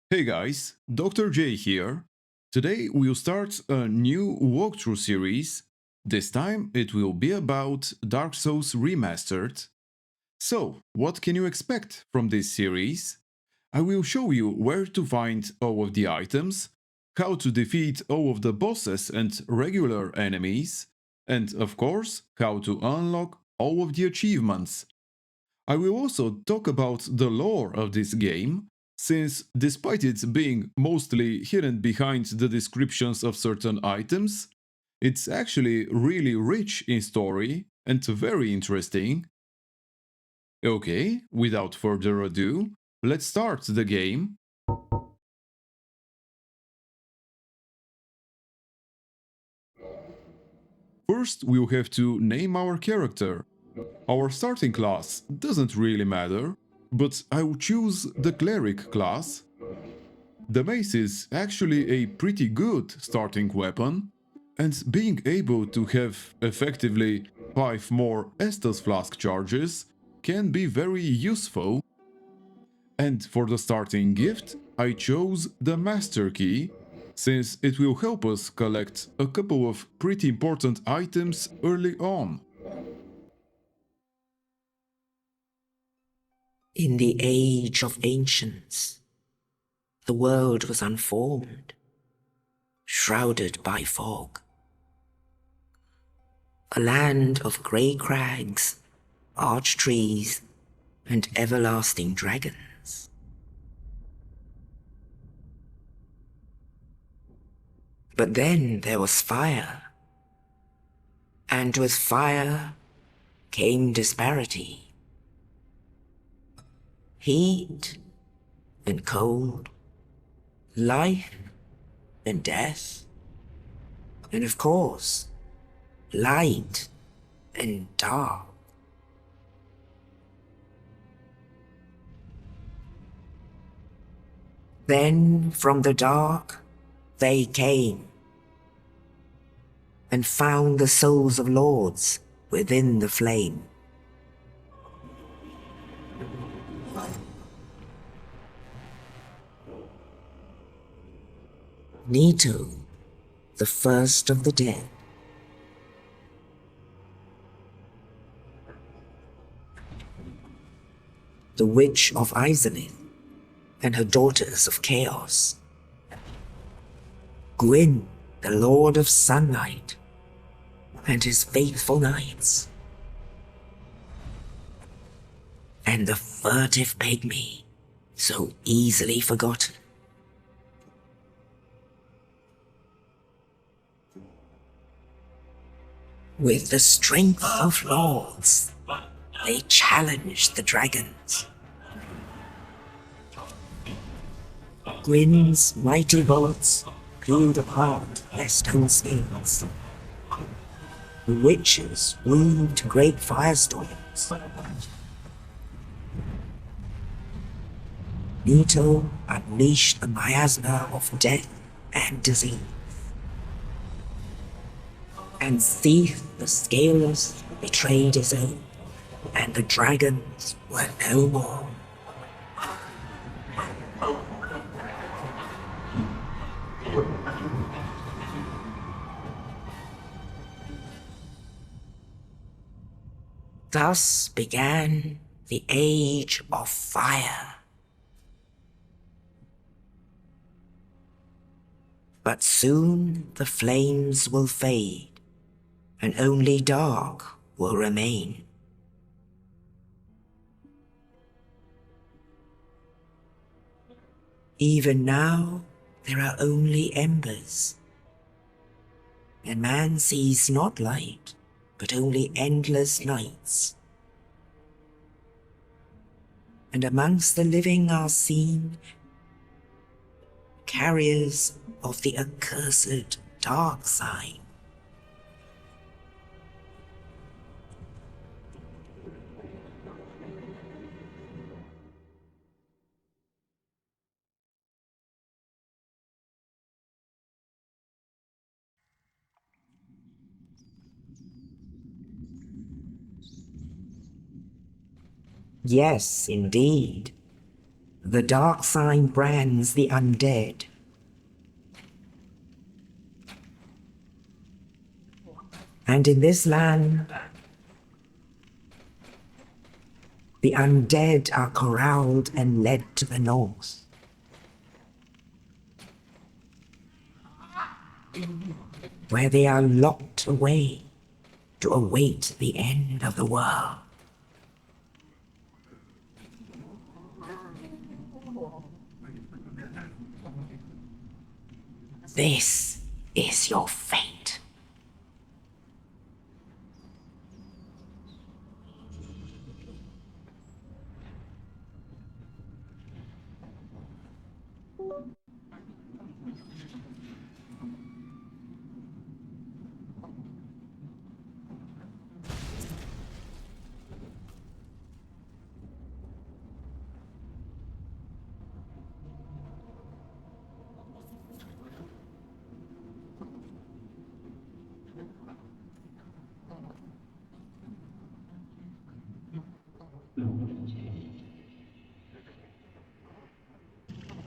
Hey guys, Dr. J here. Today we'll start a new walkthrough series. This time it will be about Dark Souls Remastered. So, what can you expect from this series? I will show you where to find all of the items, how to defeat all of the bosses and regular enemies, and of course, how to unlock all of the achievements. I will also talk about the lore of this game, since despite it being mostly hidden behind the descriptions of certain items, it's actually really rich in story and very interesting. Okay, without further ado, let's start the game. First, we'll have to name our character. Our starting class doesn't really matter, but I will choose the cleric class. The mace is actually a pretty good starting weapon, and being able to have effectively 5 more Estus Flask charges can be very useful. And for the starting gift, I chose the Master Key, since it will help us collect a couple of pretty important items early on. In the age of ancients, the world was unformed, shrouded by fog. A land of grey crags, arch trees, and everlasting dragons. But then there was fire, and with fire came disparity. Heat and cold, life and death, and of course, light and dark. Then from the dark they came and found the souls of lords within the flame. Nito, the first of the dead. The Witch of Asylum and her daughters of chaos. Gwyn, the Lord of Sunlight, and his faithful knights. And the furtive pygmy, so easily forgotten. With the strength of lords, they challenged the dragons. Gwyn's mighty bullets peeled apart their stone scales. The witches weaved great firestorms. Nito unleashed a miasma of death and disease. And Thief the Scaleless betrayed his own, and the dragons were no more. Thus began the Age of Fire. But soon the flames will fade, and only dark will remain. Even now, there are only embers, and man sees not light, but only endless nights. And amongst the living are seen carriers of the accursed dark side. Yes, indeed. The dark sign brands the undead. And in this land, the undead are corralled and led to the north. Where they are locked away to await the end of the world. This is your fate.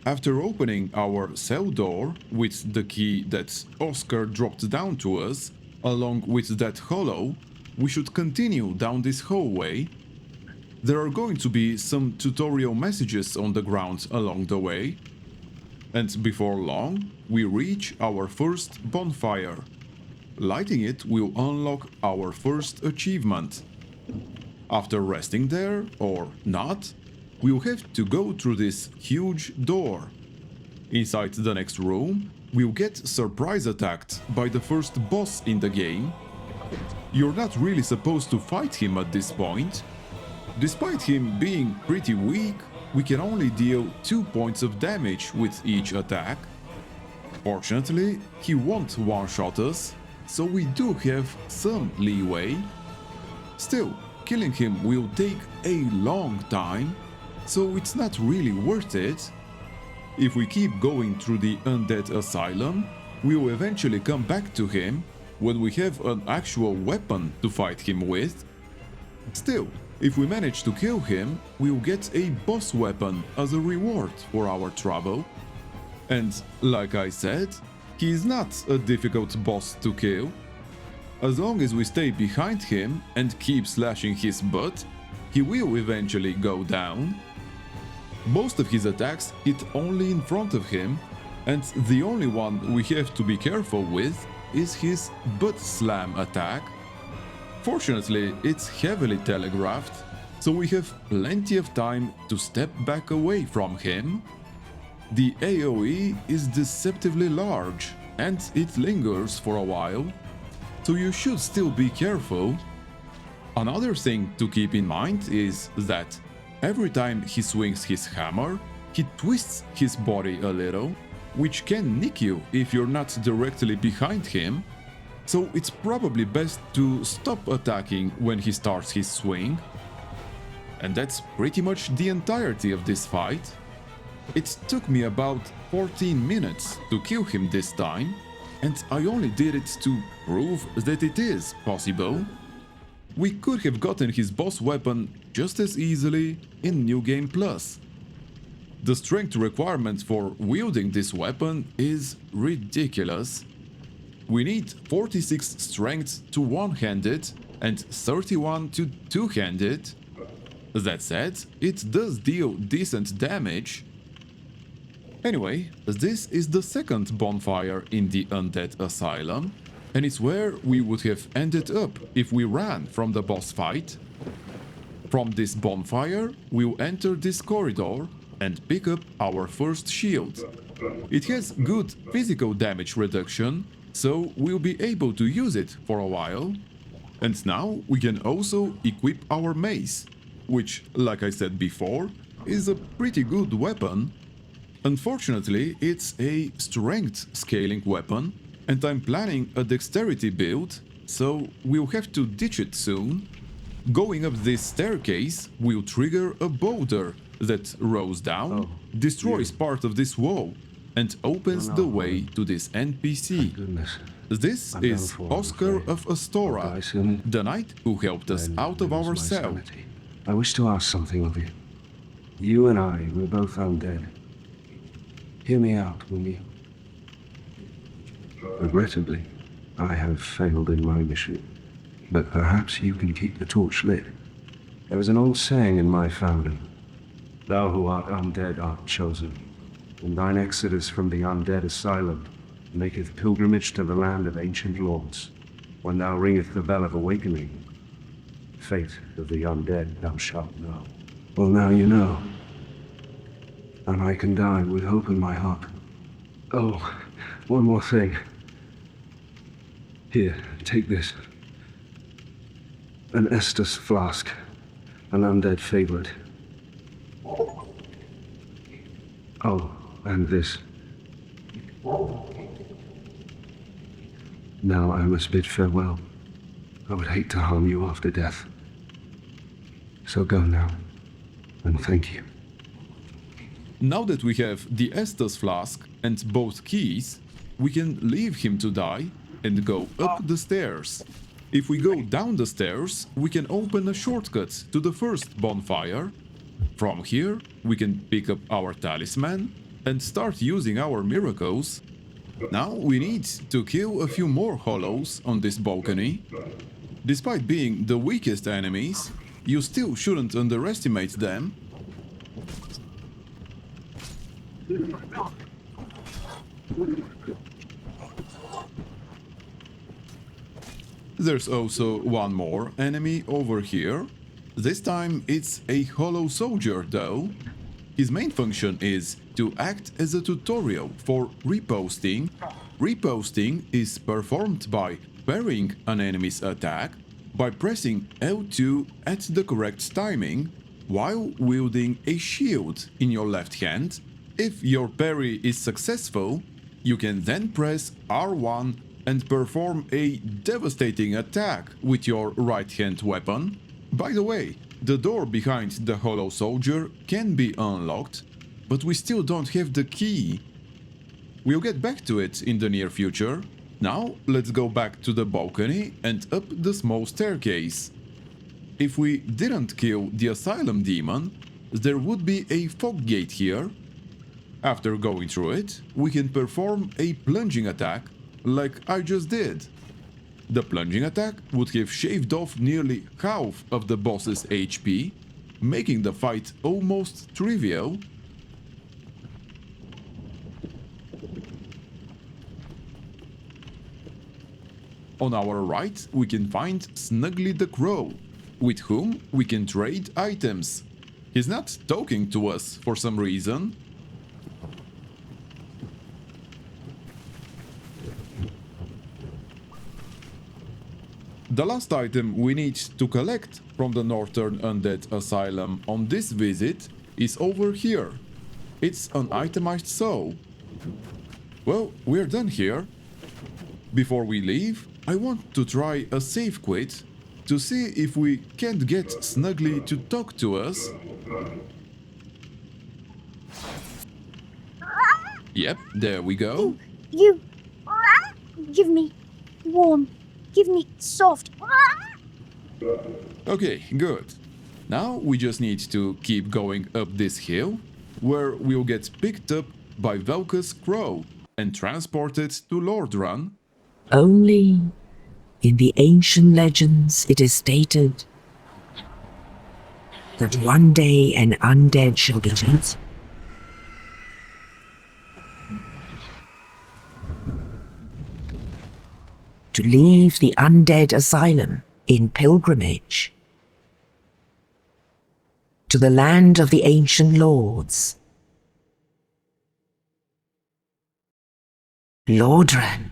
After opening our cell door with the key that Oscar dropped down to us, along with that hollow, we should continue down this hallway. There are going to be some tutorial messages on the ground along the way, and before long we reach our first bonfire. Lighting it will unlock our first achievement. After resting there, or not, we'll have to go through this huge door. Inside the next room, we'll get surprise attacked by the first boss in the game. You're not really supposed to fight him at this point. Despite him being pretty weak, we can only deal 2 points of damage with each attack. Fortunately, he won't one-shot us, so we do have some leeway. Still, killing him will take a long time, so it's not really worth it. If we keep going through the undead asylum, we will eventually come back to him when we have an actual weapon to fight him with. Still, if we manage to kill him, we'll get a boss weapon as a reward for our trouble. And like I said, he is not a difficult boss to kill. As long as we stay behind him and keep slashing his butt, he will eventually go down. Most of his attacks hit only in front of him, and the only one we have to be careful with is his butt slam attack. Fortunately, it's heavily telegraphed, so we have plenty of time to step back away from him. The AoE is deceptively large, and it lingers for a while, so you should still be careful. Another thing to keep in mind is that every time he swings his hammer, he twists his body a little, which can nick you if you're not directly behind him, so it's probably best to stop attacking when he starts his swing. And that's pretty much the entirety of this fight. It took me about 14 minutes to kill him this time, and I only did it to prove that it is possible. We could have gotten his boss weapon just as easily in New Game Plus. The strength requirement for wielding this weapon is ridiculous. We need 46 strength to one-handed and 31 to two-handed. That said, it does deal decent damage. Anyway, this is the second bonfire in the Undead Asylum, and it's where we would have ended up if we ran from the boss fight. From this bonfire, we'll enter this corridor and pick up our first shield. It has good physical damage reduction, so we'll be able to use it for a while. And now we can also equip our mace, which, like I said before, is a pretty good weapon. Unfortunately, it's a strength scaling weapon, and I'm planning a dexterity build, so we'll have to ditch it soon. Going up this staircase will trigger a boulder that rolls down, destroys part of this wall, and opens the way to this NPC. This is Oscar of Astora, the knight who helped us out of our cell. I wish to ask something of you. You and I were both undead. Hear me out, will you? Regrettably, I have failed in my mission, but perhaps you can keep the torch lit. There is an old saying in my family: thou who art undead art chosen, and thine exodus from the undead asylum maketh pilgrimage to the land of ancient lords. When thou ringeth the bell of awakening, fate of the undead thou shalt know. Well, now you know, and I can die with hope in my heart. Oh, one more thing. Here, take this. An Estus flask, an undead favorite. Oh, and this. Now I must bid farewell. I would hate to harm you after death. So go now, and thank you. Now that we have the Estus flask and both keys, we can leave him to die and go up the stairs. If we go down the stairs, we can open a shortcut to the first bonfire. From here, we can pick up our talisman and start using our miracles. Now we need to kill a few more hollows on this balcony. Despite being the weakest enemies, you still shouldn't underestimate them. There's also one more enemy over here. This time it's a hollow soldier though. His main function is to act as a tutorial for riposting. Riposting is performed by parrying an enemy's attack by pressing L2 at the correct timing while wielding a shield in your left hand. If your parry is successful, you can then press R1 and perform a devastating attack with your right hand weapon. By the way, the door behind the hollow soldier can be unlocked, but we still don't have the key. We'll get back to it in the near future. Now let's go back to the balcony and up the small staircase. If we didn't kill the Asylum demon, there would be a fog gate here. After going through it, we can perform a plunging attack like I just did. The plunging attack would have shaved off nearly half of the boss's HP, making the fight almost trivial. On our right, we can find Snuggly the Crow, with whom we can trade items. He's not talking to us for some reason. The last item we need to collect from the Northern Undead Asylum on this visit is over here. It's an itemized soul. Well, we're done here. Before we leave, I want to try a save quit to see if we can't get Snuggly to talk to us. Yep, there we go. You give me warm. Give me soft. Okay, good. Now we just need to keep going up this hill, where we'll get picked up by Velka's crow and transported to Lordran. Only in the ancient legends it is stated that one day an undead shall be chosen. To leave the undead asylum in pilgrimage to the land of the ancient lords. Lordran.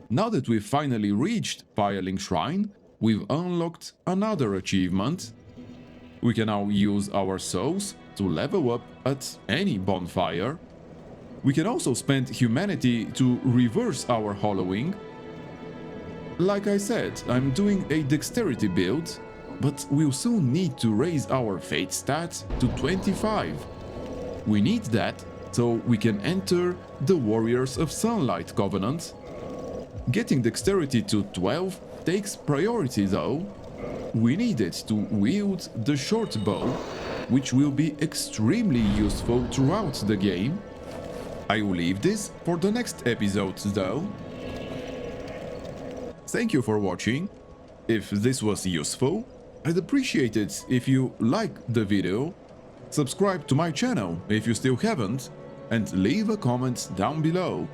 Now that we've finally reached Firelink Shrine, we've unlocked another achievement. We can now use our souls to level up at any bonfire. We can also spend humanity to reverse our hollowing. Like I said, I'm doing a dexterity build, but we'll soon need to raise our fate stat to 25. We need that so we can enter the Warriors of Sunlight Covenant. Getting dexterity to 12 takes priority though. We need it to wield the short bow, which will be extremely useful throughout the game. I will leave this for the next episode though. Thank you for watching. If this was useful, I'd appreciate it if you like the video, subscribe to my channel if you still haven't, and leave a comment down below.